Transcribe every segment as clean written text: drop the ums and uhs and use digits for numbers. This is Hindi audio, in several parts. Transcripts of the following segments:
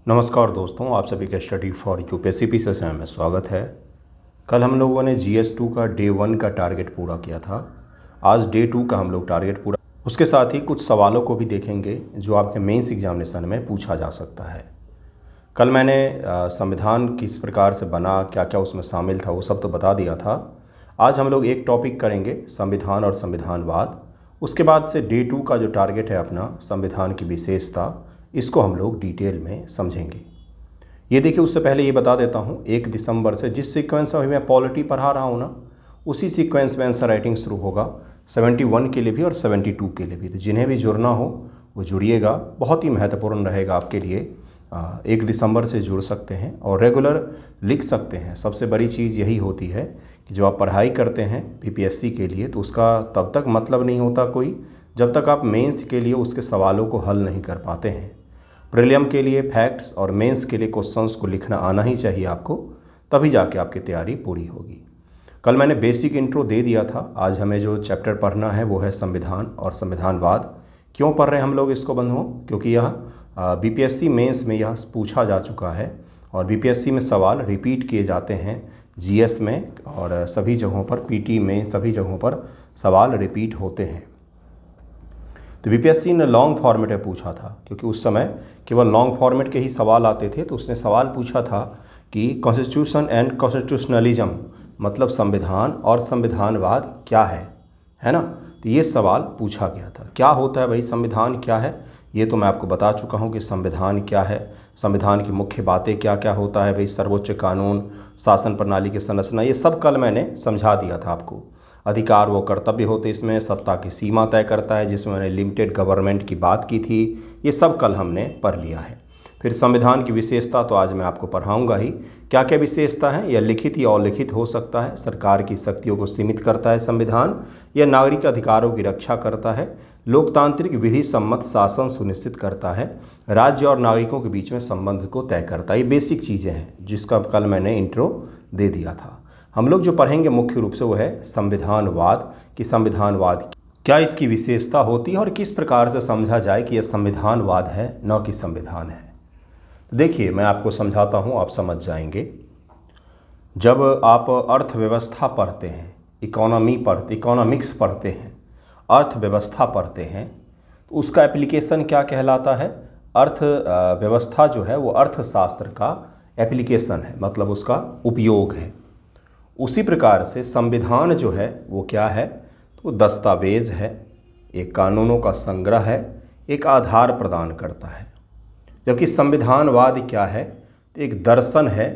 नमस्कार दोस्तों, आप सभी का स्टडी फॉर यूपीएससी से में स्वागत है। कल हम लोगों ने GS2 का डे 1 का टारगेट पूरा किया था। आज डे 2 का हम लोग टारगेट पूरा, उसके साथ ही कुछ सवालों को भी देखेंगे जो आपके मेंस एग्जामिनेशन में पूछा जा सकता है। कल मैंने संविधान किस प्रकार से बना, क्या क्या उसमें शामिल था, वो सब तो बता दिया था। आज हम लोग एक टॉपिक करेंगे, संविधान और संविधानवाद। उसके बाद से डे 2 का जो टारगेट है अपना, संविधान की विशेषता, इसको हम लोग डिटेल में समझेंगे। ये देखिए, उससे पहले ये बता देता हूँ, 1 दिसंबर से जिस सीक्वेंस में मैं पॉलिटी पढ़ा रहा हूँ ना, उसी सीक्वेंस में आंसर राइटिंग शुरू होगा 71 के लिए भी और 72 के लिए भी। तो जिन्हें भी जुड़ना हो वो जुड़िएगा, बहुत ही महत्वपूर्ण रहेगा आपके लिए। 1 दिसंबर से जुड़ सकते हैं और रेगुलर लिख सकते हैं। सबसे बड़ी चीज़ यही होती है कि जब आप पढ़ाई करते हैं PPSC के लिए, तो उसका तब तक मतलब नहीं होता कोई, जब तक आप मेंस के लिए उसके सवालों को हल नहीं कर पाते हैं। प्रीलिम के लिए फैक्ट्स और मेंस के लिए क्वेश्चंस को लिखना आना ही चाहिए आपको, तभी जाके आपकी तैयारी पूरी होगी। कल मैंने बेसिक इंट्रो दे दिया था। आज हमें जो चैप्टर पढ़ना है वो है संविधान और संविधानवाद। क्यों पढ़ रहे हैं हम लोग इसको बंधुओं? क्योंकि यह BPSC मेंस में यह पूछा जा चुका है और BPSC में सवाल रिपीट किए जाते हैं, GS में और सभी जगहों पर, PT में, सभी जगहों पर सवाल रिपीट होते हैं। तो BPSC ने लॉन्ग फॉर्मेट में पूछा था, क्योंकि उस समय केवल लॉन्ग फॉर्मेट के ही सवाल आते थे। तो उसने सवाल पूछा था कि कॉन्स्टिट्यूशन एंड कॉन्स्टिट्यूशनलिज्म, मतलब संविधान और संविधानवाद क्या है ना। तो ये सवाल पूछा गया था। क्या होता है भाई संविधान, क्या है? ये तो मैं आपको बता चुका हूँ कि संविधान क्या है, संविधान की मुख्य बातें क्या क्या होता है भाई, सर्वोच्च कानून, शासन प्रणाली की संरचना, ये सब कल मैंने समझा दिया था आपको। अधिकार वो कर्तव्य होते इसमें, सत्ता की सीमा तय करता है, जिसमें मैंने लिमिटेड गवर्नमेंट की बात की थी। ये सब कल हमने पढ़ लिया है। फिर संविधान की विशेषता तो आज मैं आपको पढ़ाऊंगा ही। क्या क्या विशेषता है? यह लिखित या अलिखित हो सकता है, सरकार की शक्तियों को सीमित करता है संविधान, यह नागरिक अधिकारों की रक्षा करता है, लोकतांत्रिक विधि सम्मत शासन सुनिश्चित करता है, राज्य और नागरिकों के बीच में संबंध को तय करता है। ये बेसिक चीज़ें हैं जिसका कल मैंने इंट्रो दे दिया था। हम लोग जो पढ़ेंगे मुख्य रूप से वो है संविधानवाद, कि संविधानवाद क्या इसकी विशेषता होती है और किस प्रकार से समझा जाए कि यह संविधानवाद है, न कि संविधान है। तो देखिए, मैं आपको समझाता हूँ, आप समझ जाएंगे। जब आप अर्थव्यवस्था पढ़ते हैं, इकोनॉमिक्स पढ़ते हैं, अर्थव्यवस्था पढ़ते हैं, तो उसका एप्लीकेशन क्या कहलाता है? अर्थव्यवस्था जो है वो अर्थशास्त्र का एप्लीकेशन है, मतलब उसका उपयोग है। उसी प्रकार से संविधान जो है वो क्या है? तो दस्तावेज है, एक कानूनों का संग्रह है, एक आधार प्रदान करता है। जबकि संविधानवाद क्या है? तो एक दर्शन है,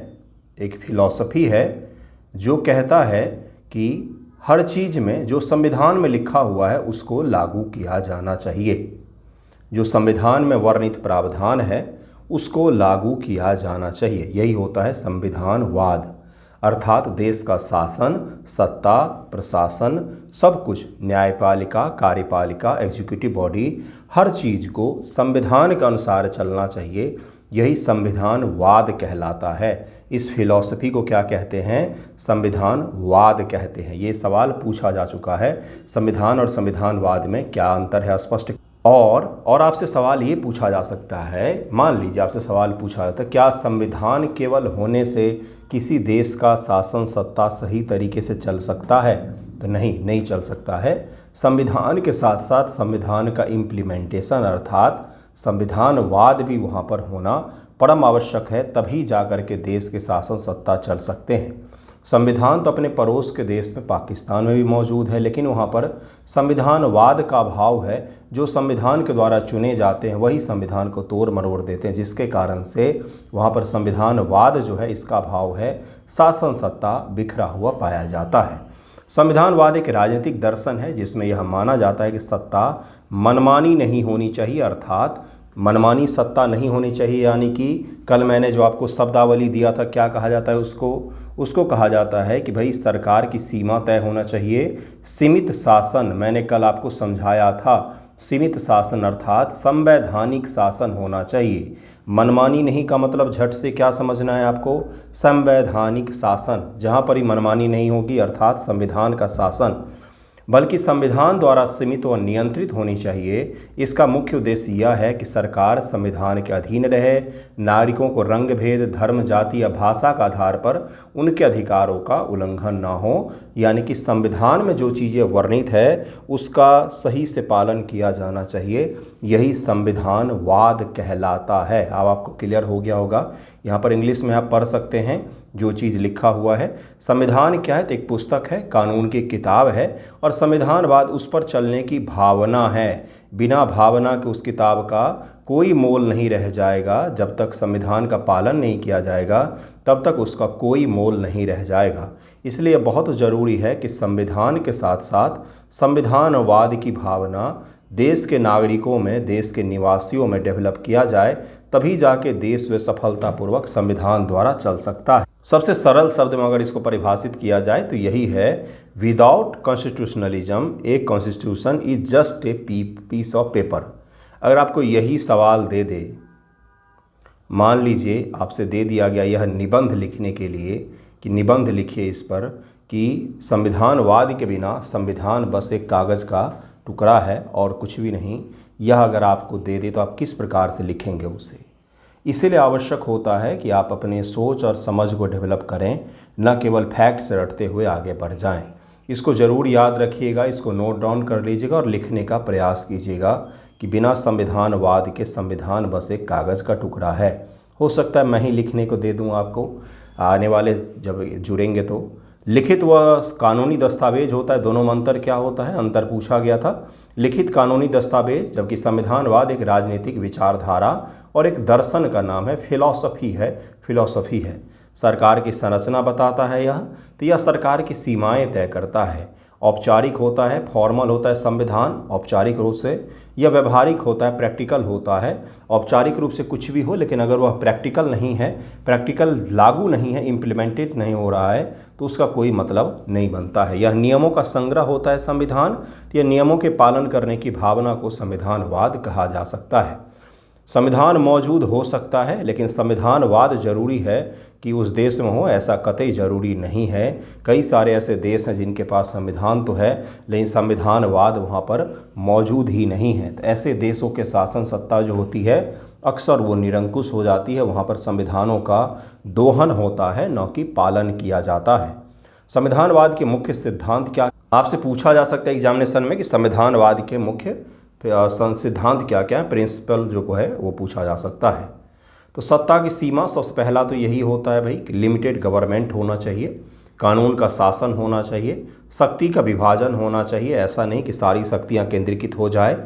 एक फिलॉसफी है, जो कहता है कि हर चीज़ में जो संविधान में लिखा हुआ है उसको लागू किया जाना चाहिए। जो संविधान में वर्णित प्रावधान है उसको लागू किया जाना चाहिए। यही होता है संविधानवाद। अर्थात देश का शासन, सत्ता, प्रशासन, सब कुछ, न्यायपालिका, कार्यपालिका, एग्जीक्यूटिव बॉडी, हर चीज़ को संविधान के अनुसार चलना चाहिए। यही संविधानवाद कहलाता है। इस फिलॉसफी को क्या कहते हैं? संविधानवाद कहते हैं। ये सवाल पूछा जा चुका है, संविधान और संविधानवाद में क्या अंतर है, स्पष्ट। और आपसे सवाल ये पूछा जा सकता है, मान लीजिए आपसे सवाल पूछा जाता है, क्या संविधान केवल होने से किसी देश का शासन सत्ता सही तरीके से चल सकता है? तो नहीं चल सकता है। संविधान के साथ साथ संविधान का इम्प्लीमेंटेशन, अर्थात संविधानवाद भी वहाँ पर होना परम आवश्यक है, तभी जाकर के देश के शासन सत्ता चल सकते हैं। संविधान तो अपने पड़ोस के देश में, पाकिस्तान में भी मौजूद है, लेकिन वहाँ पर संविधानवाद का अभाव है। जो संविधान के द्वारा चुने जाते हैं वही संविधान को तोड़ मरोड़ देते हैं, जिसके कारण से वहाँ पर संविधानवाद जो है इसका अभाव है, शासन सत्ता बिखरा हुआ पाया जाता है। संविधानवाद एक राजनीतिक दर्शन है जिसमें यह माना जाता है कि सत्ता मनमानी नहीं होनी चाहिए, अर्थात मनमानी सत्ता नहीं होनी चाहिए। यानी कि कल मैंने जो आपको शब्दावली दिया था, क्या कहा जाता है उसको कहा जाता है कि भाई सरकार की सीमा तय होना चाहिए। सीमित शासन, मैंने कल आपको समझाया था, सीमित शासन अर्थात संवैधानिक शासन होना चाहिए। मनमानी नहीं का मतलब झट से क्या समझना है आपको? संवैधानिक शासन, जहाँ पर ही मनमानी नहीं होगी, अर्थात संविधान का शासन। बल्कि संविधान द्वारा सीमित और नियंत्रित होनी चाहिए। इसका मुख्य उद्देश्य यह है कि सरकार संविधान के अधीन रहे, नागरिकों को रंग भेद, धर्म, जाति या भाषा के आधार पर उनके अधिकारों का उल्लंघन न हो। यानी कि संविधान में जो चीज़ें वर्णित है उसका सही से पालन किया जाना चाहिए। यही संविधानवाद कहलाता है। अब आपको क्लियर हो गया होगा। यहाँ पर इंग्लिश में आप पढ़ सकते हैं जो चीज़ लिखा हुआ है। संविधान क्या है? तो एक पुस्तक है, कानून की किताब है, और संविधानवाद उस पर चलने की भावना है। बिना भावना के उस किताब का कोई मोल नहीं रह जाएगा। जब तक संविधान का पालन नहीं किया जाएगा तब तक उसका कोई मोल नहीं रह जाएगा। इसलिए बहुत ज़रूरी है कि संविधान के साथ साथ संविधानवाद की भावना देश के नागरिकों में, देश के निवासियों में डेवलप किया जाए, तभी जाके देश व सफलतापूर्वक संविधान द्वारा चल सकता है। सबसे सरल शब्द में अगर इसको परिभाषित किया जाए तो यही है, without constitutionalism a constitution is just a piece of paper. अगर आपको यही सवाल दे दे, मान लीजिए आपसे दे दिया गया यह निबंध लिखने के लिए कि निबंध लिखिए इस पर कि संविधानवाद के बिना संविधान बस एक कागज़ का टुकड़ा है और कुछ भी नहीं, यह अगर आपको दे दे तो आप किस प्रकार से लिखेंगे उसे? इसीलिए आवश्यक होता है कि आप अपने सोच और समझ को डेवलप करें, न केवल फैक्ट्स रटते हुए आगे बढ़ जाएं। इसको ज़रूर याद रखिएगा, इसको नोट डाउन कर लीजिएगा और लिखने का प्रयास कीजिएगा कि बिना संविधानवाद के संविधान बस एक कागज़ का टुकड़ा है। हो सकता है मैं ही लिखने को दे दूँ आपको, आने वाले जब जुड़ेंगे तो। लिखित व कानूनी दस्तावेज होता है, दोनों में अंतर क्या होता है? अंतर पूछा गया था। लिखित कानूनी दस्तावेज, जबकि संविधानवाद एक राजनीतिक विचारधारा और एक दर्शन का नाम है, फिलॉसफी है। सरकार की संरचना बताता है यह, तो यह सरकार की सीमाएं तय करता है। औपचारिक होता है, फॉर्मल होता है संविधान औपचारिक रूप से, यह व्यवहारिक होता है, प्रैक्टिकल होता है। औपचारिक रूप से कुछ भी हो, लेकिन अगर वह प्रैक्टिकल नहीं है, प्रैक्टिकल लागू नहीं है, इम्प्लीमेंटेड नहीं हो रहा है, तो उसका कोई मतलब नहीं बनता है। यह नियमों का संग्रह होता है संविधान, तो यह नियमों के पालन करने की भावना को संविधानवाद कहा जा सकता है। संविधान मौजूद हो सकता है, लेकिन संविधानवाद जरूरी है कि उस देश में हो, ऐसा कतई ज़रूरी नहीं है। कई सारे ऐसे देश हैं जिनके पास संविधान तो है लेकिन संविधानवाद वहाँ पर मौजूद ही नहीं है। तो ऐसे देशों के शासन सत्ता जो होती है अक्सर वो निरंकुश हो जाती है, वहाँ पर संविधानों का दोहन होता है, न कि पालन किया जाता है। संविधानवाद के मुख्य सिद्धांत क्या? आपसे पूछा जा सकता है एग्जामिनेशन में कि संविधानवाद के मुख्य सिद्धांत क्या क्या है, प्रिंसिपल जो है वो पूछा जा सकता है। तो सत्ता की सीमा, सबसे पहला तो यही होता है भाई कि लिमिटेड गवर्नमेंट होना चाहिए, कानून का शासन होना चाहिए, शक्ति का विभाजन होना चाहिए, ऐसा नहीं कि सारी शक्तियां केंद्रीकृत हो जाए,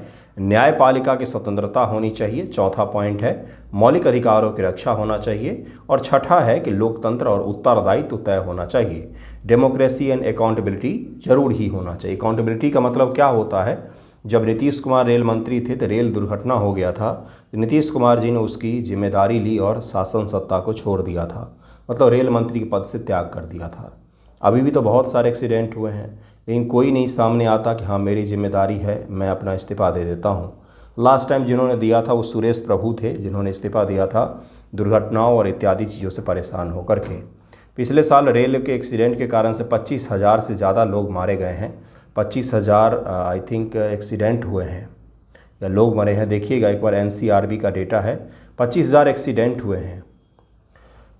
न्यायपालिका की स्वतंत्रता होनी चाहिए, चौथा पॉइंट है, मौलिक अधिकारों की रक्षा होना चाहिए, और छठा है कि लोकतंत्र और उत्तरदायित्व तय होना चाहिए। डेमोक्रेसी एंड अकाउंटेबिलिटी जरूर ही होना चाहिए। अकाउंटेबिलिटी का मतलब क्या होता है? जब नीतीश कुमार रेल मंत्री थे तो रेल दुर्घटना हो गया था, तो नीतीश कुमार जी ने उसकी जिम्मेदारी ली और शासन सत्ता को छोड़ दिया था, मतलब रेल मंत्री के पद से त्याग कर दिया था। अभी भी तो बहुत सारे एक्सीडेंट हुए हैं, लेकिन कोई नहीं सामने आता कि हाँ मेरी जिम्मेदारी है, मैं अपना इस्तीफ़ा दे देता हूँ। लास्ट टाइम जिन्होंने दिया था वो सुरेश प्रभु थे, जिन्होंने इस्तीफ़ा दिया था दुर्घटनाओं और इत्यादि चीज़ों से परेशान होकर के। पिछले साल रेल के एक्सीडेंट के कारण से 25,000 से ज़्यादा लोग मारे गए हैं। 25,000 आई थिंक एक्सीडेंट हुए हैं या लोग मरे हैं। देखिएगा एक बार, NCRB का डेटा है, 25,000 एक्सीडेंट हुए हैं।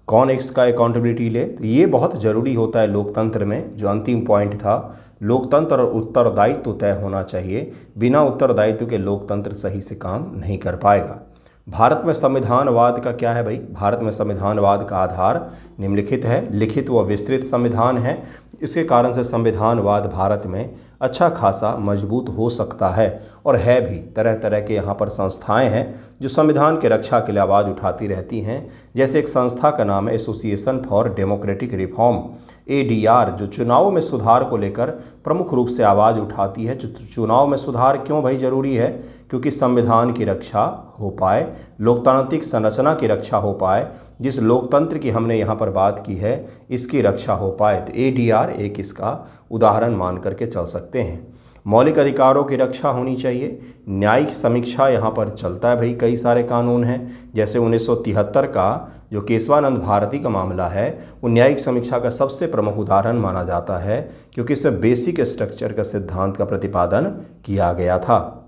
कौन इसका अकाउंटेबिलिटी ले? तो ये बहुत ज़रूरी होता है लोकतंत्र में। जो अंतिम पॉइंट था, लोकतंत्र और उत्तरदायित्व तय होना चाहिए। बिना उत्तरदायित्व के लोकतंत्र सही से काम नहीं कर पाएगा। भारत में संविधानवाद का क्या है भाई? भारत में संविधानवाद का आधार निम्नलिखित है, लिखित व विस्तृत संविधान है। इसके कारण से संविधानवाद भारत में अच्छा खासा मजबूत हो सकता है और है भी। तरह तरह के यहाँ पर संस्थाएं हैं जो संविधान के रक्षा के लिए आवाज़ उठाती रहती हैं। जैसे एक संस्था का नाम है association for democratic reform, ADR, जो चुनाव में सुधार को लेकर प्रमुख रूप से आवाज़ उठाती है। चुनाव में सुधार क्यों भाई ज़रूरी है? क्योंकि संविधान की रक्षा हो पाए, लोकतांत्रिक संरचना की रक्षा हो पाए, जिस लोकतंत्र की हमने यहाँ पर बात की है इसकी रक्षा हो पाए। तो ADR एक इसका उदाहरण मान करके चल सकते हैं। मौलिक अधिकारों की रक्षा होनी चाहिए। न्यायिक समीक्षा यहाँ पर चलता है भाई, कई सारे कानून हैं, जैसे 1973 का जो केशवानंद भारती का मामला है वो न्यायिक समीक्षा का सबसे प्रमुख उदाहरण माना जाता है, क्योंकि इसमें बेसिक स्ट्रक्चर का सिद्धांत का प्रतिपादन किया गया था।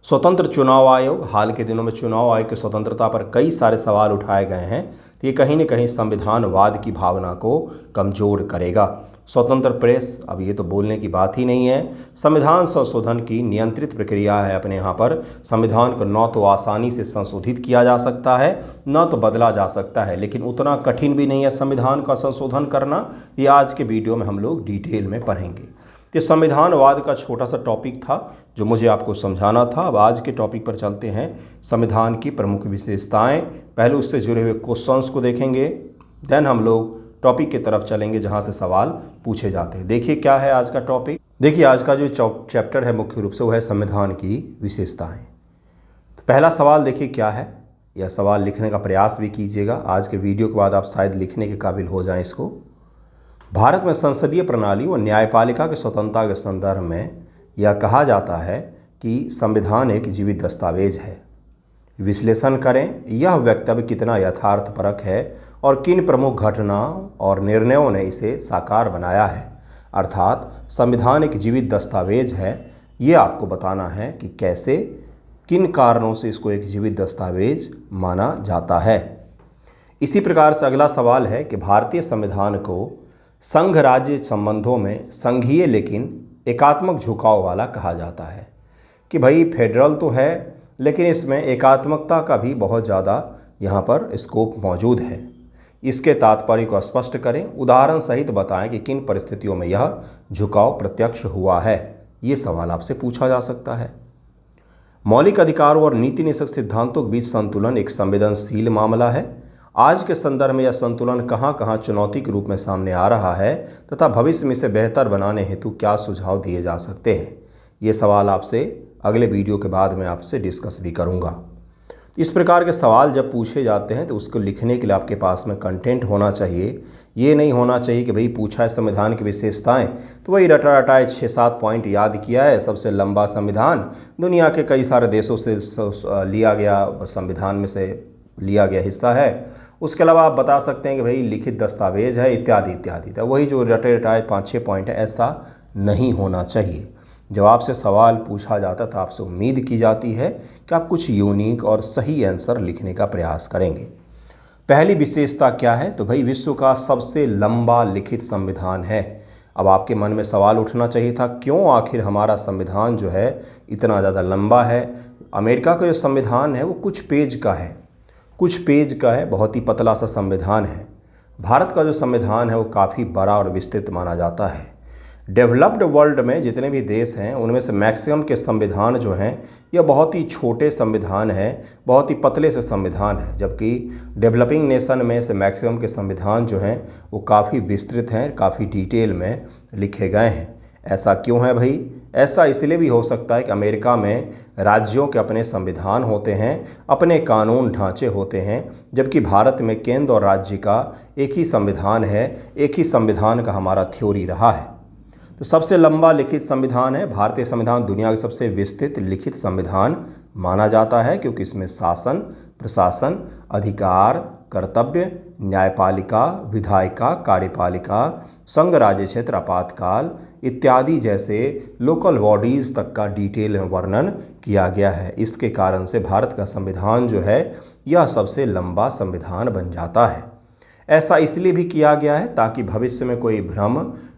स्वतंत्र चुनाव आयोग, हाल के दिनों में चुनाव आयोग की स्वतंत्रता पर कई सारे सवाल उठाए गए हैं, तो ये कहीं न कहीं संविधानवाद की भावना को कमज़ोर करेगा। स्वतंत्र प्रेस, अब ये तो बोलने की बात ही नहीं है। संविधान संशोधन की नियंत्रित प्रक्रिया है अपने यहाँ पर। संविधान को न तो आसानी से संशोधित किया जा सकता है, न तो बदला जा सकता है, लेकिन उतना कठिन भी नहीं है संविधान का संशोधन करना। ये आज के वीडियो में हम लोग डिटेल में पढ़ेंगे। तो संविधानवाद का छोटा सा टॉपिक था जो मुझे आपको समझाना था। अब आज के टॉपिक पर चलते हैं, संविधान की प्रमुख विशेषताएं। पहले उससे जुड़े हुए क्वेश्चंस को देखेंगे, देन हम लोग टॉपिक की तरफ चलेंगे जहां से सवाल पूछे जाते हैं। देखिए क्या है आज का टॉपिक। देखिए आज का जो चैप्टर है मुख्य रूप से वो है संविधान की विशेषताएं। तो पहला सवाल देखिए क्या है, यह सवाल लिखने का प्रयास भी कीजिएगा। आज के वीडियो के बाद आप शायद लिखने के काबिल हो जाएं इसको। भारत में संसदीय प्रणाली व न्यायपालिका की स्वतंत्रता के संदर्भ में यह कहा जाता है कि संविधान एक जीवित दस्तावेज है। विश्लेषण करें, यह वक्तव्य कितना यथार्थपरक है और किन प्रमुख घटनाओं और निर्णयों ने इसे साकार बनाया है। अर्थात संविधान एक जीवित दस्तावेज है, ये आपको बताना है कि कैसे, किन कारणों से इसको एक जीवित दस्तावेज माना जाता है। इसी प्रकार से अगला सवाल है कि भारतीय संविधान को संघ राज्य संबंधों में संघीय लेकिन एकात्मक झुकाव वाला कहा जाता है। कि भाई फेडरल तो है लेकिन इसमें एकात्मकता का भी बहुत ज़्यादा यहाँ पर स्कोप मौजूद है। इसके तात्पर्य को स्पष्ट करें, उदाहरण सहित बताएं कि किन परिस्थितियों में यह झुकाव प्रत्यक्ष हुआ है। ये सवाल आपसे पूछा जा सकता है। मौलिक अधिकारों और नीति निषेध सिद्धांतों के बीच संतुलन एक संवेदनशील मामला है। आज के संदर्भ में यह संतुलन कहाँ कहाँ चुनौती के रूप में सामने आ रहा है तथा भविष्य में इसे बेहतर बनाने हेतु क्या सुझाव दिए जा सकते हैं। ये सवाल आपसे अगले वीडियो के बाद मैं आपसे डिस्कस भी करूँगा। इस प्रकार के सवाल जब पूछे जाते हैं तो उसको लिखने के लिए आपके पास में कंटेंट होना चाहिए। ये नहीं होना चाहिए कि भाई पूछा है संविधान की विशेषताएं तो वही रटा रटाए 6-7 पॉइंट याद किया है, सबसे लंबा संविधान दुनिया के कई सारे देशों से लिया गया, संविधान में से लिया गया हिस्सा है। उसके अलावा आप बता सकते हैं कि भाई लिखित दस्तावेज है इत्यादि इत्यादि। तो वही जो रटे रटाए 5-6 पॉइंट है, ऐसा नहीं होना चाहिए। जब आपसे सवाल पूछा जाता तो आपसे उम्मीद की जाती है कि आप कुछ यूनिक और सही आंसर लिखने का प्रयास करेंगे। पहली विशेषता क्या है, तो भाई विश्व का सबसे लंबा लिखित संविधान है। अब आपके मन में सवाल उठना चाहिए था, क्यों आखिर हमारा संविधान जो है इतना ज़्यादा लंबा है। अमेरिका का जो संविधान है वो कुछ पेज का है, बहुत ही पतला सा संविधान है। भारत का जो संविधान है वो काफ़ी बड़ा और विस्तृत माना जाता है। डेवलप्ड वर्ल्ड में जितने भी देश हैं उनमें से मैक्सिमम के संविधान जो हैं यह बहुत ही छोटे संविधान हैं, बहुत ही पतले से संविधान हैं, जबकि डेवलपिंग नेशन में से मैक्सिमम के संविधान जो हैं वो काफ़ी विस्तृत हैं, काफ़ी डिटेल में लिखे गए हैं। ऐसा क्यों है भाई? ऐसा इसलिए भी हो सकता है कि अमेरिका में राज्यों के अपने संविधान होते हैं, अपने कानून ढांचे होते हैं, जबकि भारत में केंद्र और राज्य का एक ही संविधान है, एक ही संविधान का हमारा थ्योरी रहा है। तो सबसे लंबा लिखित संविधान है भारतीय संविधान, दुनिया के सबसे विस्तृत लिखित संविधान माना जाता है, क्योंकि इसमें शासन, प्रशासन, अधिकार, कर्तव्य, न्यायपालिका, विधायिका, कार्यपालिका, संघ राज्य क्षेत्र, आपातकाल इत्यादि जैसे लोकल बॉडीज़ तक का डिटेल में वर्णन किया गया है। इसके कारण से भारत का संविधान जो है यह सबसे लंबा संविधान बन जाता है। ऐसा इसलिए भी किया गया है ताकि भविष्य में कोई भ्रम,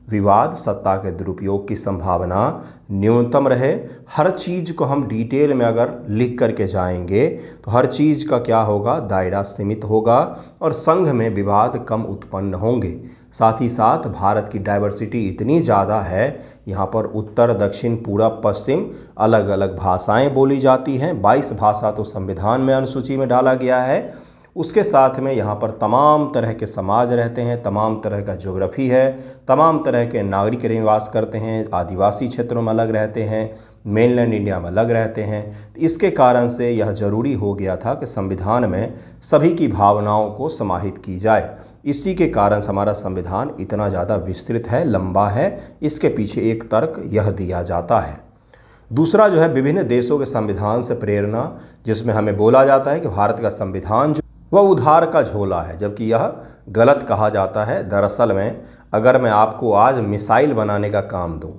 विवाद, सत्ता के दुरुपयोग की संभावना न्यूनतम रहे। हर चीज़ को हम डिटेल में अगर लिख करके जाएंगे तो हर चीज़ का क्या होगा, दायरा सीमित होगा और संघ में विवाद कम उत्पन्न होंगे। साथ ही साथ भारत की डाइवर्सिटी इतनी ज़्यादा है, यहाँ पर उत्तर, दक्षिण, पूरब, पश्चिम अलग अलग भाषाएं बोली जाती हैं। 22 भाषा तो संविधान में अनुसूची में डाला गया है। उसके साथ में यहाँ पर तमाम तरह के समाज रहते हैं, तमाम तरह का ज्योग्राफी है, तमाम तरह के नागरिक निवास करते हैं, आदिवासी क्षेत्रों में अलग रहते हैं, मेनलैंड इंडिया में अलग रहते हैं। तो इसके कारण से यह जरूरी हो गया था कि संविधान में सभी की भावनाओं को समाहित की जाए। इसी के कारण हमारा संविधान इतना ज़्यादा विस्तृत है, लंबा है। इसके पीछे एक तर्क यह दिया जाता है। दूसरा जो है विभिन्न देशों के संविधान से प्रेरणा, जिसमें हमें बोला जाता है कि भारत का संविधान जो वह उधार का झोला है, जबकि यह गलत कहा जाता है। दरअसल में अगर मैं आपको आज मिसाइल बनाने का काम दूं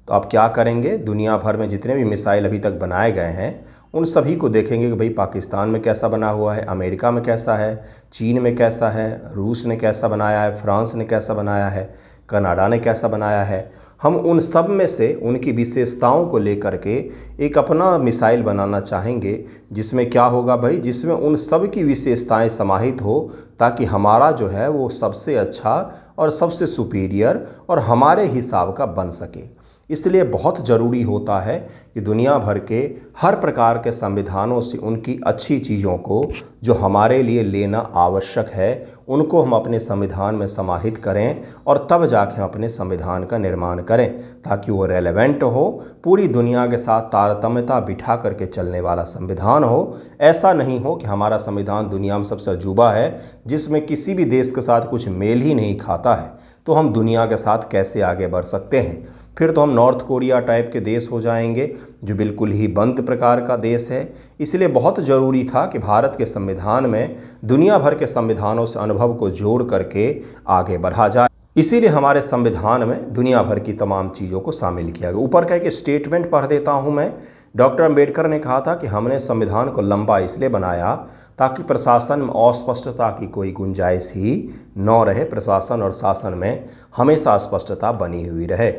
तो आप क्या करेंगे? दुनिया भर में जितने भी मिसाइल अभी तक बनाए गए हैं उन सभी को देखेंगे कि भाई पाकिस्तान में कैसा बना हुआ है, अमेरिका में कैसा है, चीन में कैसा है, रूस ने कैसा बनाया है, फ्रांस ने कैसा बनाया है, कनाडा ने कैसा बनाया है। हम उन सब में से उनकी विशेषताओं को लेकर के एक अपना मिसाइल बनाना चाहेंगे, जिसमें क्या होगा भाई, जिसमें उन सब की विशेषताएं समाहित हो, ताकि हमारा जो है वो सबसे अच्छा और सबसे सुपीरियर और हमारे हिसाब का बन सके। इसलिए बहुत ज़रूरी होता है कि दुनिया भर के हर प्रकार के संविधानों से उनकी अच्छी चीज़ों को जो हमारे लिए लेना आवश्यक है उनको हम अपने संविधान में समाहित करें और तब जाके हम अपने संविधान का निर्माण करें, ताकि वो रेलेवेंट हो, पूरी दुनिया के साथ तारतम्यता बिठा करके चलने वाला संविधान हो। ऐसा नहीं हो कि हमारा संविधान दुनिया में सबसे अजूबा है, जिसमें किसी भी देश के साथ कुछ मेल ही नहीं खाता है। तो हम दुनिया के साथ कैसे आगे बढ़ सकते हैं? फिर तो हम नॉर्थ कोरिया टाइप के देश हो जाएंगे, जो बिल्कुल ही बंद प्रकार का देश है। इसलिए बहुत ज़रूरी था कि भारत के संविधान में दुनिया भर के संविधानों से अनुभव को जोड़ करके आगे बढ़ा जाए। इसीलिए हमारे संविधान में दुनिया भर की तमाम चीज़ों को शामिल किया गया। ऊपर का एक स्टेटमेंट पढ़ देता हूँ मैं। डॉक्टर अम्बेडकर ने कहा था कि हमने संविधान को लंबा इसलिए बनाया ताकि प्रशासन में अस्पष्टता की कोई गुंजाइश ही न रहे, प्रशासन और शासन में हमेशा स्पष्टता बनी हुई रहे।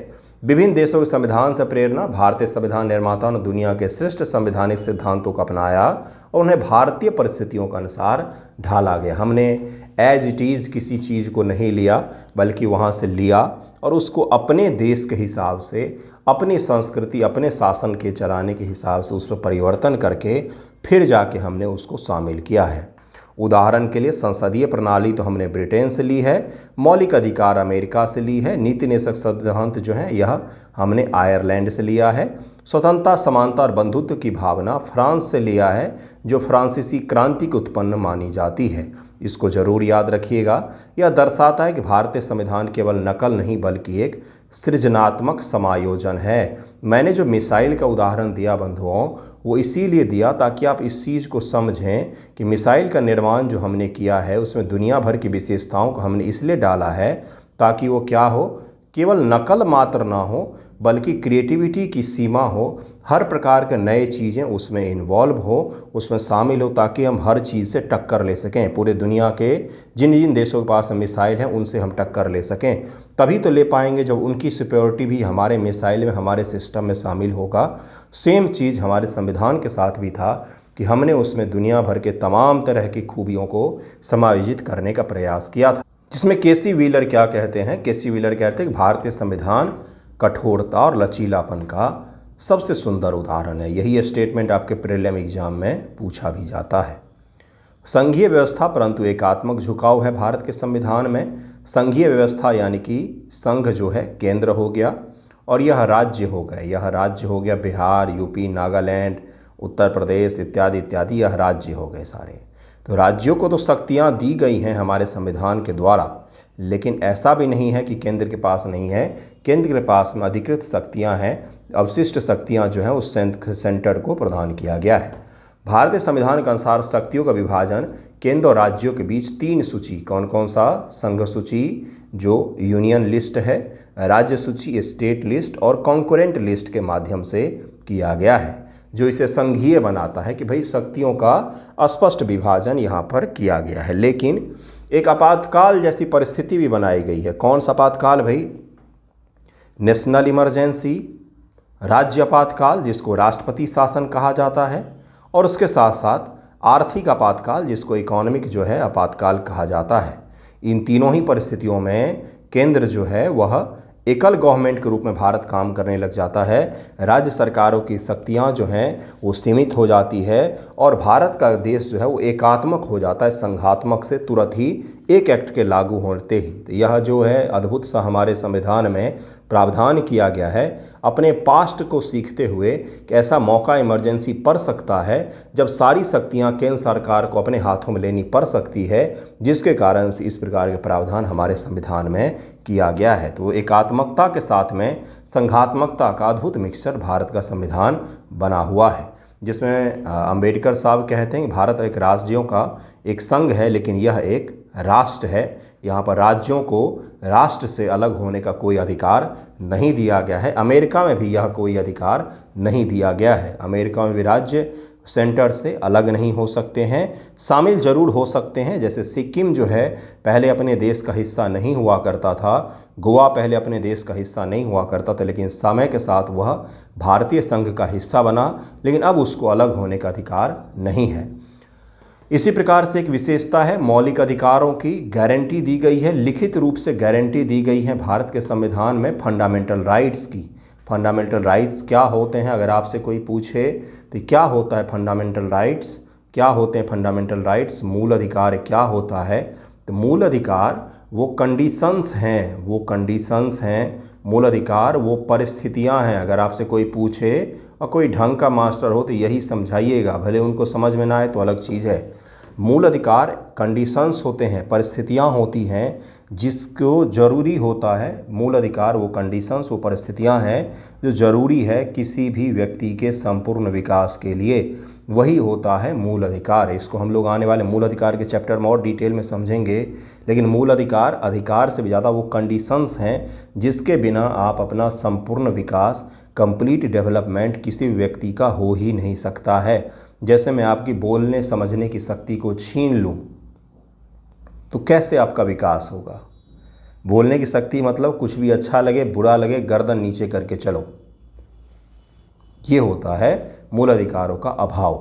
विभिन्न देशों के संविधान से प्रेरणा, भारतीय संविधान निर्माताओं ने दुनिया के श्रेष्ठ संवैधानिक सिद्धांतों को अपनाया और उन्हें भारतीय परिस्थितियों के अनुसार ढाला गया। हमने एज इट इज़ किसी चीज़ को नहीं लिया, बल्कि वहाँ से लिया और उसको अपने देश के हिसाब से, अपनी संस्कृति, अपने शासन के चलाने के हिसाब से उस पर परिवर्तन करके फिर जाके हमने उसको शामिल किया है। उदाहरण के लिए संसदीय प्रणाली तो हमने ब्रिटेन से ली है, मौलिक अधिकार अमेरिका से ली है, नीति निषेध सिद्धांत जो है यह हमने आयरलैंड से लिया है, स्वतंत्रता, समानता और बंधुत्व की भावना फ्रांस से लिया है, जो फ्रांसीसी क्रांति की उत्पन्न मानी जाती है। इसको जरूर याद रखिएगा। यह दर्शाता है कि भारतीय संविधान केवल नकल नहीं बल्कि एक सृजनात्मक समायोजन है। मैंने जो मिसाइल का उदाहरण दिया बंधुओं, वो इसीलिए दिया ताकि आप इस चीज़ को समझें कि मिसाइल का निर्माण जो हमने किया है उसमें दुनिया भर की विशेषताओं को हमने इसलिए डाला है ताकि वो क्या हो, केवल नकल मात्र ना हो बल्कि क्रिएटिविटी की सीमा हो, हर प्रकार के नए चीज़ें उसमें इन्वॉल्व हो, उसमें शामिल हो, ताकि हम हर चीज़ से टक्कर ले सकें। पूरे दुनिया के जिन जिन देशों के पास मिसाइल हैं उनसे हम टक्कर ले सकें। तभी तो ले पाएंगे जब उनकी सिक्योरिटी भी हमारे मिसाइल में, हमारे सिस्टम में शामिल होगा। सेम चीज़ हमारे संविधान के साथ भी था कि हमने उसमें दुनिया भर के तमाम तरह की खूबियों को समायोजित करने का प्रयास किया था, जिसमें केसी व्हीलर क्या कहते हैं? केसी व्हीलर कहते हैं कि भारतीय संविधान कठोरता और लचीलापन का सबसे सुंदर उदाहरण है। यही स्टेटमेंट आपके प्रीलिम एग्जाम में पूछा भी जाता है। संघीय व्यवस्था परंतु एकात्मक झुकाव है भारत के संविधान में। संघीय व्यवस्था यानी कि संघ जो है केंद्र हो गया और यह राज्य हो गए। यह राज्य हो गया बिहार, यूपी, नागालैंड, उत्तर प्रदेश इत्यादि इत्यादि, यह राज्य हो गए सारे। तो राज्यों को तो शक्तियाँ दी गई हैं हमारे संविधान के द्वारा, लेकिन ऐसा भी नहीं है कि केंद्र के पास नहीं है। केंद्र के पास में अधिकृत शक्तियाँ हैं, अवशिष्ट शक्तियाँ जो हैं उस सेंटर को प्रदान किया गया है। भारतीय संविधान के अनुसार शक्तियों का विभाजन केंद्र और राज्यों के बीच 3 सूची, कौन कौन सा? संघ सूची जो यूनियन लिस्ट है, राज्य सूची स्टेट लिस्ट और कॉन्करेंट लिस्ट के माध्यम से किया गया है, जो इसे संघीय बनाता है कि भाई शक्तियों का स्पष्ट विभाजन यहाँ पर किया गया है। लेकिन एक आपातकाल जैसी परिस्थिति भी बनाई गई है। कौन सा आपातकाल भाई? नेशनल इमरजेंसी, राज्य आपातकाल जिसको राष्ट्रपति शासन कहा जाता है, और उसके साथ साथ आर्थिक आपातकाल जिसको इकोनॉमिक जो है आपातकाल कहा जाता है। इन तीनों ही परिस्थितियों में केंद्र जो है वह एकल गवर्नमेंट के रूप में भारत काम करने लग जाता है। राज्य सरकारों की शक्तियां जो हैं वो सीमित हो जाती है और भारत का देश जो है वो एकात्मक हो जाता है, संघात्मक से तुरंत ही एक एक्ट के लागू होते ही। तो यह जो है अद्भुत सा हमारे संविधान में प्रावधान किया गया है, अपने पास्ट को सीखते हुए कि ऐसा मौका इमरजेंसी पड़ सकता है जब सारी शक्तियां केंद्र सरकार को अपने हाथों में लेनी पड़ सकती है, जिसके कारण से इस प्रकार के प्रावधान हमारे संविधान में किया गया है। तो एकात्मकता के साथ में संघात्मकता का अद्भुत मिक्सचर भारत का संविधान बना हुआ है, जिसमें अंबेडकर साहब कहते हैं कि भारत एक राज्यों का एक संघ है, लेकिन यह एक राष्ट्र है। यहाँ पर राज्यों को राष्ट्र से अलग होने का कोई अधिकार नहीं दिया गया है। अमेरिका में भी यह कोई अधिकार नहीं दिया गया है। अमेरिका में भी राज्य सेंटर से अलग नहीं हो सकते हैं, शामिल जरूर हो सकते हैं। जैसे सिक्किम जो है पहले अपने देश का हिस्सा नहीं हुआ करता था, गोवा पहले अपने देश का हिस्सा नहीं हुआ करता था, लेकिन समय के साथ वह भारतीय संघ का हिस्सा बना, लेकिन अब उसको अलग होने का अधिकार नहीं है। इसी प्रकार से एक विशेषता है, मौलिक अधिकारों की गारंटी दी गई है, लिखित रूप से गारंटी दी गई है भारत के संविधान में फंडामेंटल राइट्स की। फंडामेंटल राइट्स क्या होते हैं, अगर आपसे कोई पूछे तो क्या होता है फंडामेंटल राइट्स, क्या होते हैं फंडामेंटल राइट्स, मूल अधिकार क्या होता है, तो मूल अधिकार वो कंडीशंस हैं, वो कंडीशंस हैं। मूल अधिकार वो परिस्थितियां हैं। अगर आपसे कोई पूछे और कोई ढंग का मास्टर हो तो यही समझाइएगा, भले उनको समझ में ना आए तो अलग चीज़ है। मूल अधिकार कंडीशंस होते हैं, परिस्थितियां होती हैं जिसको ज़रूरी होता है। मूल अधिकार वो कंडीशंस, वो परिस्थितियां हैं जो ज़रूरी है किसी भी व्यक्ति के संपूर्ण विकास के लिए, वही होता है मूल अधिकार। इसको हम लोग आने वाले मूल अधिकार के चैप्टर में और डिटेल में समझेंगे। लेकिन मूल अधिकार अधिकार से भी ज़्यादा वो कंडीशंस हैं जिसके बिना आप अपना संपूर्ण विकास, कंप्लीट डेवलपमेंट किसी भी व्यक्ति का हो ही नहीं सकता है। जैसे मैं आपकी बोलने समझने की शक्ति को छीन लूँ तो कैसे आपका विकास होगा। बोलने की शक्ति मतलब कुछ भी अच्छा लगे बुरा लगे गर्दन नीचे करके चलो, ये होता है मूल अधिकारों का अभाव।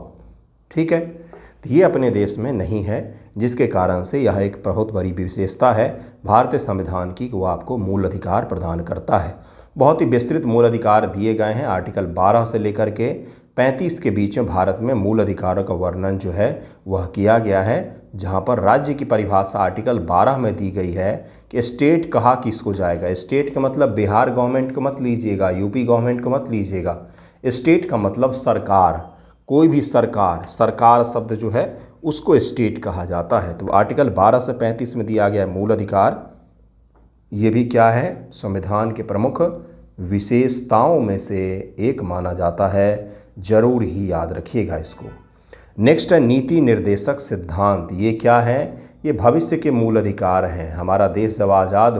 ठीक है, तो ये अपने देश में नहीं है, जिसके कारण से यह एक बहुत बड़ी विशेषता है भारतीय संविधान की कि वो आपको मूल अधिकार प्रदान करता है। बहुत ही विस्तृत मूल अधिकार दिए गए हैं। आर्टिकल 12 से लेकर के 35 के बीच में भारत में मूल अधिकारों का वर्णन जो है वह किया गया है, जहाँ पर राज्य की परिभाषा आर्टिकल 12 में दी गई है कि स्टेट कहाँ किसको जाएगा। स्टेट का मतलब बिहार गवर्नमेंट को मत लीजिएगा, यूपी गवर्नमेंट को मत लीजिएगा। स्टेट का मतलब सरकार, कोई भी सरकार, सरकार शब्द जो है उसको स्टेट कहा जाता है। तो आर्टिकल 12 से 35 में दिया गया मूल अधिकार, ये भी क्या है, संविधान के प्रमुख विशेषताओं में से एक माना जाता है। जरूर ही याद रखिएगा इसको। नेक्स्ट है नीति निर्देशक सिद्धांत। ये क्या है, ये भविष्य के मूल अधिकार हैं। हमारा देश जब आज़ाद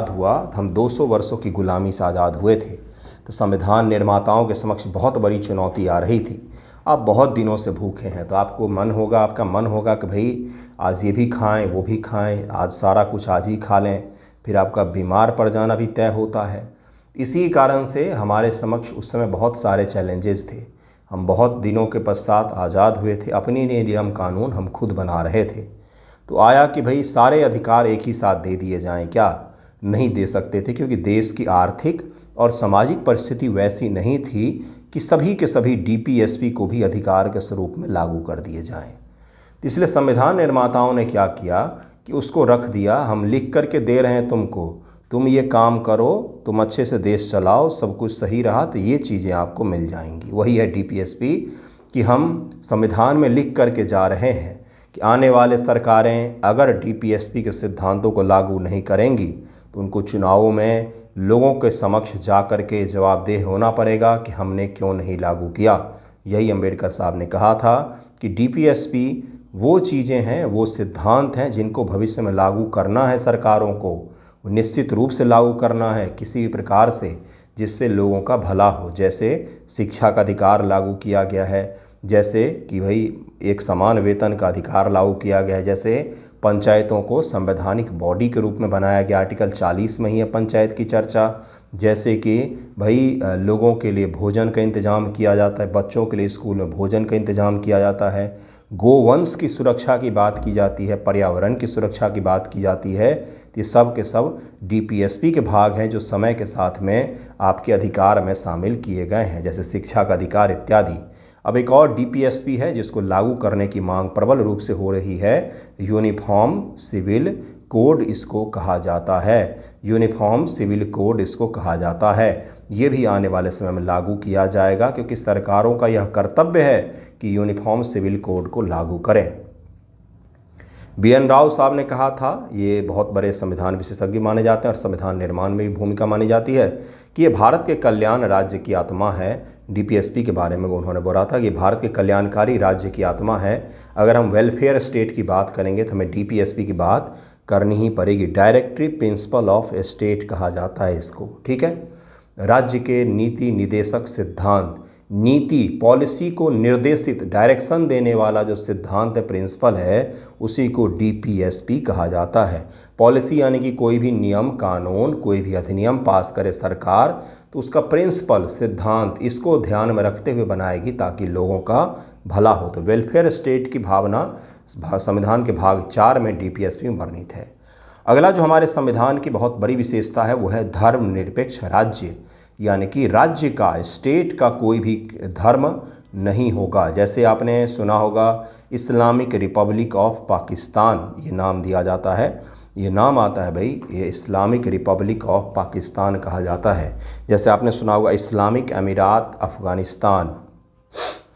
हुआ हम 200 वर्षों की गुलामी से आज़ाद हुए थे, तो संविधान निर्माताओं के समक्ष बहुत बड़ी चुनौती आ रही थी। आप बहुत दिनों से भूखे हैं, तो आपका मन होगा कि भाई आज ये भी खाएं वो भी खाएं, आज सारा कुछ आज ही खा लें, फिर आपका बीमार पड़ जाना भी तय होता है। इसी कारण से हमारे समक्ष उस समय बहुत सारे चैलेंजेस थे। हम बहुत दिनों के पश्चात आज़ाद हुए थे, अपने नियम कानून हम खुद बना रहे थे। तो आया कि भाई सारे अधिकार एक ही साथ दे दिए जाएं, क्या नहीं दे सकते थे, क्योंकि देश की आर्थिक और सामाजिक परिस्थिति वैसी नहीं थी कि सभी के सभी डीपीएसपी को भी अधिकार के स्वरूप में लागू कर दिए जाएं। तो इसलिए संविधान निर्माताओं ने क्या किया कि उसको रख दिया, हम लिख करके दे रहे हैं तुमको, तुम ये काम करो, तुम अच्छे से देश चलाओ, सब कुछ सही रहा तो ये चीज़ें आपको मिल जाएंगी। वही है डीपीएसपी कि हम संविधान में लिख करके जा रहे हैं कि आने वाले सरकारें अगर डीपीएसपी के सिद्धांतों को लागू नहीं करेंगी तो उनको चुनावों में लोगों के समक्ष जा कर के जवाबदेह होना पड़ेगा कि हमने क्यों नहीं लागू किया। यही अंबेडकर साहब ने कहा था कि डीपीएसपी वो चीज़ें हैं, वो सिद्धांत हैं जिनको भविष्य में लागू करना है सरकारों को, निश्चित रूप से लागू करना है किसी भी प्रकार से जिससे लोगों का भला हो। जैसे शिक्षा का अधिकार लागू किया गया है, जैसे कि भाई एक समान वेतन का अधिकार लागू किया गया है, जैसे पंचायतों को संवैधानिक बॉडी के रूप में बनाया गया, आर्टिकल 40 में ही है पंचायत की चर्चा। जैसे कि भाई लोगों के लिए भोजन का इंतज़ाम किया जाता है, बच्चों के लिए स्कूल में भोजन का इंतज़ाम किया जाता है, गोवंश की सुरक्षा की बात की जाती है, पर्यावरण की सुरक्षा की बात की जाती है। तो ये सब के सब डीपीएसपी के भाग हैं जो समय के साथ में आपके अधिकार में शामिल किए गए हैं, जैसे शिक्षा का अधिकार इत्यादि। अब एक और डीपीएसपी है जिसको लागू करने की मांग प्रबल रूप से हो रही है। यूनिफॉर्म सिविल कोड इसको कहा जाता है। यूनिफॉर्म सिविल कोड इसको कहा जाता है। ये भी आने वाले समय में लागू किया जाएगा क्योंकि सरकारों का यह कर्तव्य है कि यूनिफॉर्म सिविल कोड को लागू करें। BN राव साहब ने कहा था, ये बहुत बड़े संविधान विशेषज्ञ माने जाते हैं और संविधान निर्माण में भी भूमिका मानी जाती है, कि ये भारत के कल्याण राज्य की आत्मा है। डीपीएसपी के बारे में उन्होंने बोला था कि भारत के कल्याणकारी राज्य की आत्मा है। अगर हम वेलफेयर स्टेट की बात करेंगे तो हमें डीपीएसपी की बात करनी ही पड़ेगी। डायरेक्टरी प्रिंसिपल ऑफ स्टेट कहा जाता है इसको, ठीक है। राज्य के नीति निदेशक सिद्धांत, नीति पॉलिसी को निर्देशित डायरेक्शन देने वाला जो सिद्धांत प्रिंसिपल है उसी को डीपीएसपी कहा जाता है। पॉलिसी यानी कि कोई भी नियम कानून, कोई भी अधिनियम पास करे सरकार तो उसका प्रिंसिपल सिद्धांत इसको ध्यान में रखते हुए बनाएगी ताकि लोगों का भला हो। तो वेलफेयर स्टेट की भावना संविधान के भाग 4 में डीपीएसपी में वर्णित है। अगला जो हमारे संविधान की बहुत बड़ी विशेषता है वो है धर्मनिरपेक्ष राज्य, यानी कि राज्य का, स्टेट का कोई भी धर्म नहीं होगा। जैसे आपने सुना होगा इस्लामिक रिपब्लिक ऑफ पाकिस्तान, ये नाम दिया जाता है, ये नाम आता है भाई, ये इस्लामिक रिपब्लिक ऑफ पाकिस्तान कहा जाता है। जैसे आपने सुना होगा इस्लामिक अमीरात अफ़गानिस्तान,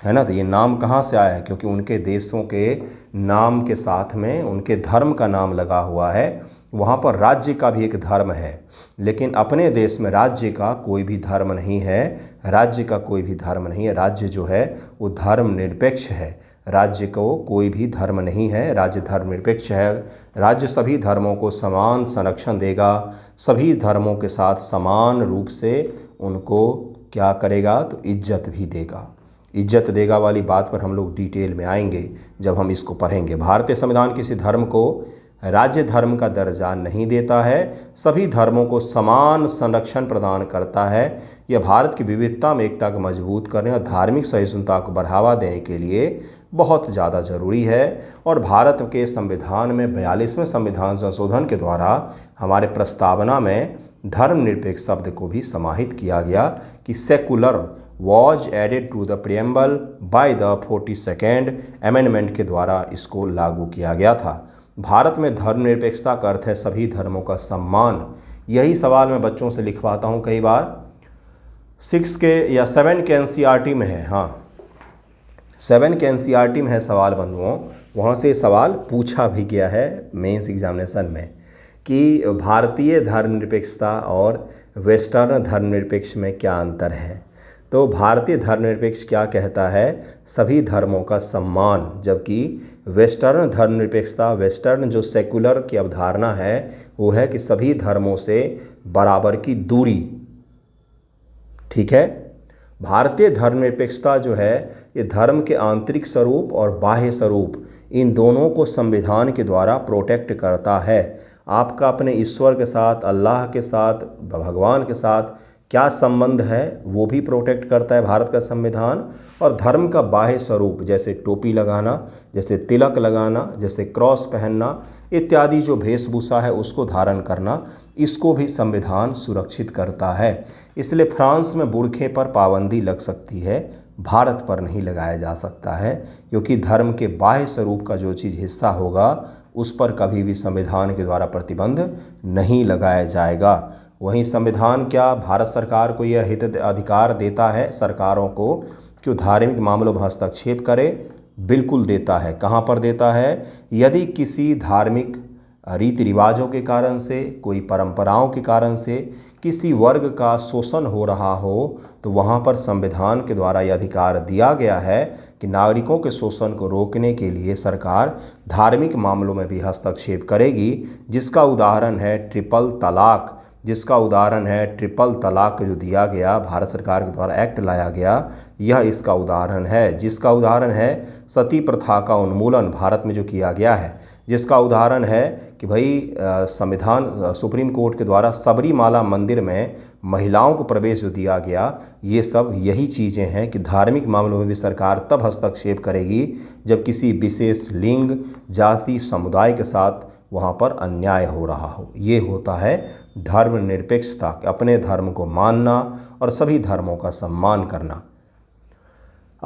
है ना। तो ये नाम कहाँ से आया है? क्योंकि उनके देशों के नाम के साथ में उनके धर्म का नाम लगा हुआ है। वहाँ पर राज्य का भी एक धर्म है, लेकिन अपने देश में राज्य का कोई भी धर्म नहीं है। राज्य का कोई भी धर्म नहीं है। राज्य जो है वो धर्म निरपेक्ष है। राज्य को कोई भी धर्म नहीं है, राज्य धर्म निरपेक्ष है। राज्य सभी धर्मों को समान संरक्षण देगा, सभी धर्मों के साथ समान रूप से उनको क्या करेगा, तो इज्जत भी देगा। इज्जत देगा वाली बात पर हम लोग डिटेल में आएंगे जब हम इसको पढ़ेंगे। भारतीय संविधान किसी धर्म को राज्य धर्म का दर्जा नहीं देता है, सभी धर्मों को समान संरक्षण प्रदान करता है। यह भारत की विविधता में एकता को मजबूत करने और धार्मिक सहिष्णुता को बढ़ावा देने के लिए बहुत ज़्यादा ज़रूरी है। और भारत के संविधान में 42वें संविधान संशोधन के द्वारा हमारे प्रस्तावना में धर्मनिरपेक्ष शब्द को भी समाहित किया गया कि secular was added to the preamble by the 42nd amendment के द्वारा इसको लागू किया गया था। भारत में धर्मनिरपेक्षता का अर्थ है सभी धर्मों का सम्मान। यही सवाल मैं बच्चों से लिखवाता हूँ कई बार, 6 के या 7 के एनसीईआरटी में है, हाँ 7 के एनसीईआरटी में है सवाल बंधुओं। वहाँ से सवाल पूछा भी गया है मेंस एग्जामिनेशन में कि भारतीय धर्मनिरपेक्षता और वेस्टर्न धर्मनिरपेक्ष में क्या अंतर है। तो भारतीय धर्मनिरपेक्ष क्या कहता है, सभी धर्मों का सम्मान, जबकि वेस्टर्न धर्मनिरपेक्षता, वेस्टर्न जो सेकुलर की अवधारणा है वो है कि सभी धर्मों से बराबर की दूरी, ठीक है। भारतीय धर्मनिरपेक्षता जो है ये धर्म के आंतरिक स्वरूप और बाह्य स्वरूप इन दोनों को संविधान के द्वारा प्रोटेक्ट करता है। आपका अपने ईश्वर के साथ, अल्लाह के साथ, भगवान के साथ क्या संबंध है वो भी प्रोटेक्ट करता है भारत का संविधान। और धर्म का बाह्य स्वरूप जैसे टोपी लगाना, जैसे तिलक लगाना, जैसे क्रॉस पहनना इत्यादि जो वेशभूषा है उसको धारण करना, इसको भी संविधान सुरक्षित करता है। इसलिए फ्रांस में बुर्खे पर पाबंदी लग सकती है, भारत पर नहीं लगाया जा सकता है, क्योंकि धर्म के बाह्य स्वरूप का जो चीज़ हिस्सा होगा उस पर कभी भी संविधान के द्वारा प्रतिबंध नहीं लगाया जाएगा। वहीं संविधान क्या भारत सरकार को यह हित अधिकार देता है सरकारों को कि धार्मिक मामलों में हस्तक्षेप करे? बिल्कुल देता है। कहाँ पर देता है? यदि किसी धार्मिक रीति रिवाजों के कारण से, कोई परंपराओं के कारण से किसी वर्ग का शोषण हो रहा हो तो वहाँ पर संविधान के द्वारा यह अधिकार दिया गया है कि नागरिकों के शोषण को रोकने के लिए सरकार धार्मिक मामलों में भी हस्तक्षेप करेगी, जिसका उदाहरण है ट्रिपल तलाक। जिसका उदाहरण है ट्रिपल तलाक जो दिया गया, भारत सरकार के द्वारा एक्ट लाया गया, यह इसका उदाहरण है। जिसका उदाहरण है सती प्रथा का उन्मूलन भारत में जो किया गया है। जिसका उदाहरण है कि भाई संविधान सुप्रीम कोर्ट के द्वारा सबरीमाला मंदिर में महिलाओं को प्रवेश जो दिया गया, ये सब यही चीज़ें हैं कि धार्मिक मामलों में भी सरकार तब हस्तक्षेप करेगी जब किसी विशेष लिंग, जाति, समुदाय के साथ वहाँ पर अन्याय हो रहा हो। ये होता है धर्मनिरपेक्षता, अपने धर्म को मानना और सभी धर्मों का सम्मान करना।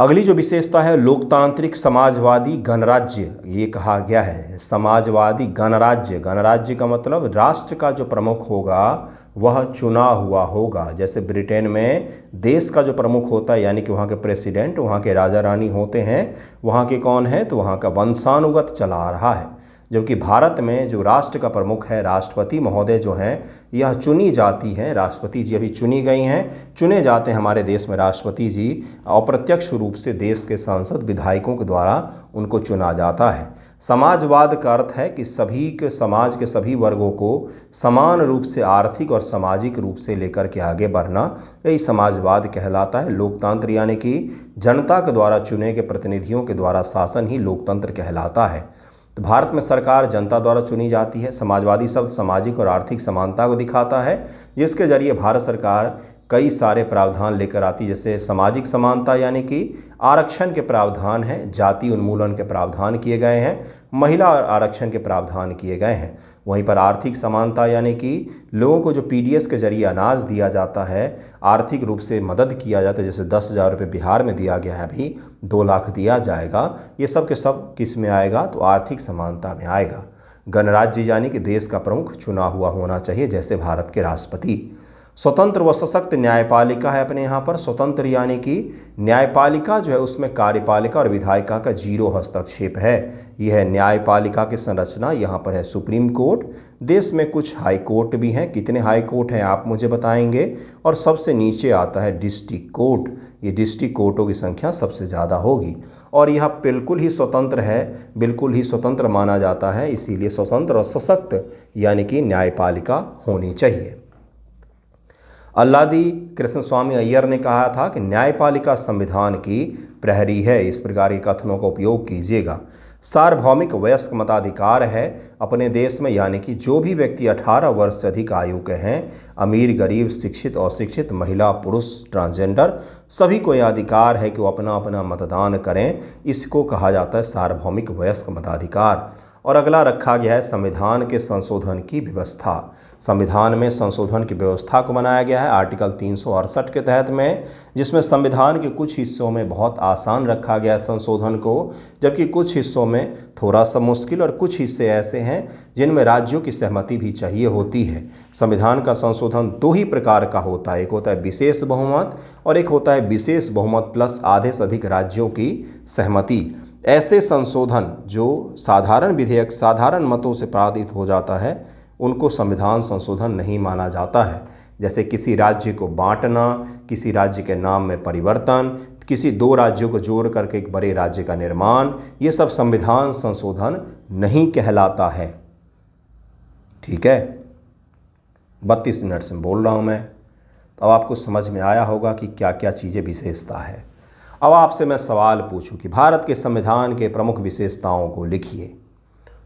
अगली जो विशेषता है लोकतांत्रिक समाजवादी गणराज्य, ये कहा गया है समाजवादी गणराज्य। गणराज्य का मतलब राष्ट्र का जो प्रमुख होगा वह चुना हुआ होगा। जैसे ब्रिटेन में देश का जो प्रमुख होता है यानी कि वहाँ के प्रेसिडेंट, वहाँ के राजा रानी होते हैं, वहाँ के कौन है तो वहाँ का वंशानुगत चला आ रहा है। जबकि भारत में जो राष्ट्र का प्रमुख है राष्ट्रपति महोदय जो हैं, यह चुनी जाती हैं। राष्ट्रपति जी अभी चुनी गई हैं, चुने जाते हैं हमारे देश में राष्ट्रपति जी। अप्रत्यक्ष रूप से देश के सांसद विधायकों के द्वारा उनको चुना जाता है। समाजवाद का अर्थ है कि सभी के समाज के सभी वर्गों को समान रूप से आर्थिक और सामाजिक रूप से लेकर के आगे बढ़ना, यही समाजवाद कहलाता है। लोकतंत्र यानी कि जनता के द्वारा चुने गए प्रतिनिधियों के द्वारा शासन ही लोकतंत्र कहलाता है। तो भारत में सरकार जनता द्वारा चुनी जाती है। समाजवादी शब्द सामाजिक और आर्थिक समानता को दिखाता है, जिसके जरिए भारत सरकार कई सारे प्रावधान लेकर आती है। जैसे सामाजिक समानता यानी कि आरक्षण के प्रावधान हैं, जाति उन्मूलन के प्रावधान किए गए हैं, महिला आरक्षण के प्रावधान किए गए हैं। वहीं पर आर्थिक समानता यानी कि लोगों को जो पीडीएस के जरिए अनाज दिया जाता है, आर्थिक रूप से मदद किया जाता है। जैसे 10,000 रुपये बिहार में दिया गया है, अभी 2 लाख दिया जाएगा। ये सब के सब किस में आएगा तो आर्थिक समानता में आएगा। गणराज्य यानी कि देश का प्रमुख चुना हुआ होना चाहिए, जैसे भारत के राष्ट्रपति। स्वतंत्र व सशक्त न्यायपालिका है अपने यहाँ पर। स्वतंत्र यानी कि न्यायपालिका जो है उसमें कार्यपालिका और विधायिका का 0 हस्तक्षेप है। यह है न्यायपालिका की संरचना। यहाँ पर है सुप्रीम कोर्ट, देश में कुछ हाई कोर्ट भी हैं। कितने हाई कोर्ट हैं आप मुझे बताएंगे। और सबसे नीचे आता है डिस्ट्रिक्ट कोर्ट। ये डिस्ट्रिक्ट कोर्टों की संख्या सबसे ज़्यादा होगी और यह बिल्कुल ही स्वतंत्र है, बिल्कुल ही स्वतंत्र माना जाता है। इसीलिए स्वतंत्र और सशक्त यानी कि न्यायपालिका होनी चाहिए। अल्लादी कृष्ण स्वामी अय्यर ने कहा था कि न्यायपालिका संविधान की प्रहरी है। इस प्रकार के कथनों का उपयोग कीजिएगा। सार्वभौमिक वयस्क मताधिकार है अपने देश में, यानी कि जो भी व्यक्ति 18 वर्ष से अधिक आयु के हैं, अमीर गरीब शिक्षित अशिक्षित महिला पुरुष ट्रांसजेंडर, सभी को यह अधिकार है कि वो अपना अपना मतदान करें। इसको कहा जाता है सार्वभौमिक वयस्क मताधिकार। और अगला रखा गया है संविधान के संशोधन की व्यवस्था। संविधान में संशोधन की व्यवस्था को बनाया गया है आर्टिकल 368 के तहत में, जिसमें संविधान के कुछ हिस्सों में बहुत आसान रखा गया है संशोधन को, जबकि कुछ हिस्सों में थोड़ा सा मुश्किल और कुछ हिस्से ऐसे हैं जिनमें राज्यों की सहमति भी चाहिए होती है। संविधान का संशोधन 2 ही प्रकार का होता है, एक होता है विशेष बहुमत और एक होता है विशेष बहुमत प्लस आधे से अधिक राज्यों की सहमति। ऐसे संशोधन जो साधारण विधेयक साधारण मतों से पारित हो जाता है, उनको संविधान संशोधन नहीं माना जाता है। जैसे किसी राज्य को बांटना, किसी राज्य के नाम में परिवर्तन, किसी 2 राज्यों को जोड़ करके एक बड़े राज्य का निर्माण, ये सब संविधान संशोधन नहीं कहलाता है। ठीक है, 32 मिनट से बोल रहा हूँ मैं, तो अब आपको समझ में आया होगा कि क्या क्या चीज़ें विशेषता है। अब आपसे मैं सवाल पूछूं कि भारत के संविधान के प्रमुख विशेषताओं को लिखिए,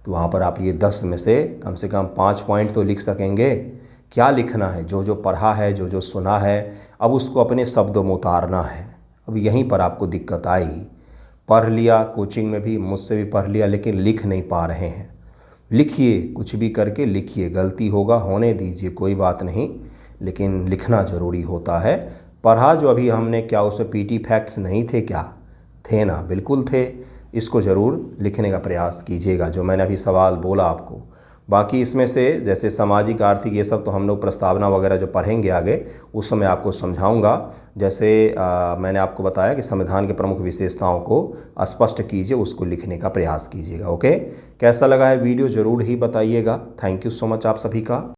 तो वहाँ पर आप ये 10 में से कम 5 पॉइंट तो लिख सकेंगे। क्या लिखना है, जो जो पढ़ा है, जो जो सुना है, अब उसको अपने शब्दों में उतारना है। अब यहीं पर आपको दिक्कत आएगी। पढ़ लिया, कोचिंग में भी मुझसे भी पढ़ लिया, लेकिन लिख नहीं पा रहे हैं। लिखिए, कुछ भी करके लिखिए, गलती होगा होने दीजिए, कोई बात नहीं, लेकिन लिखना ज़रूरी होता है। पढ़ा जो अभी हमने, क्या उसमें पीटी फैक्ट्स नहीं थे क्या? थे ना, बिल्कुल थे। इसको ज़रूर लिखने का प्रयास कीजिएगा जो मैंने अभी सवाल बोला आपको। बाकी इसमें से जैसे सामाजिक आर्थिक ये सब तो हम लोग प्रस्तावना वगैरह जो पढ़ेंगे आगे, उस समय आपको समझाऊंगा। जैसे मैंने आपको बताया कि संविधान के प्रमुख विशेषताओं को स्पष्ट कीजिए, उसको लिखने का प्रयास कीजिएगा। ओके, कैसा लगा है वीडियो ज़रूर ही बताइएगा। थैंक यू सो मच आप सभी का।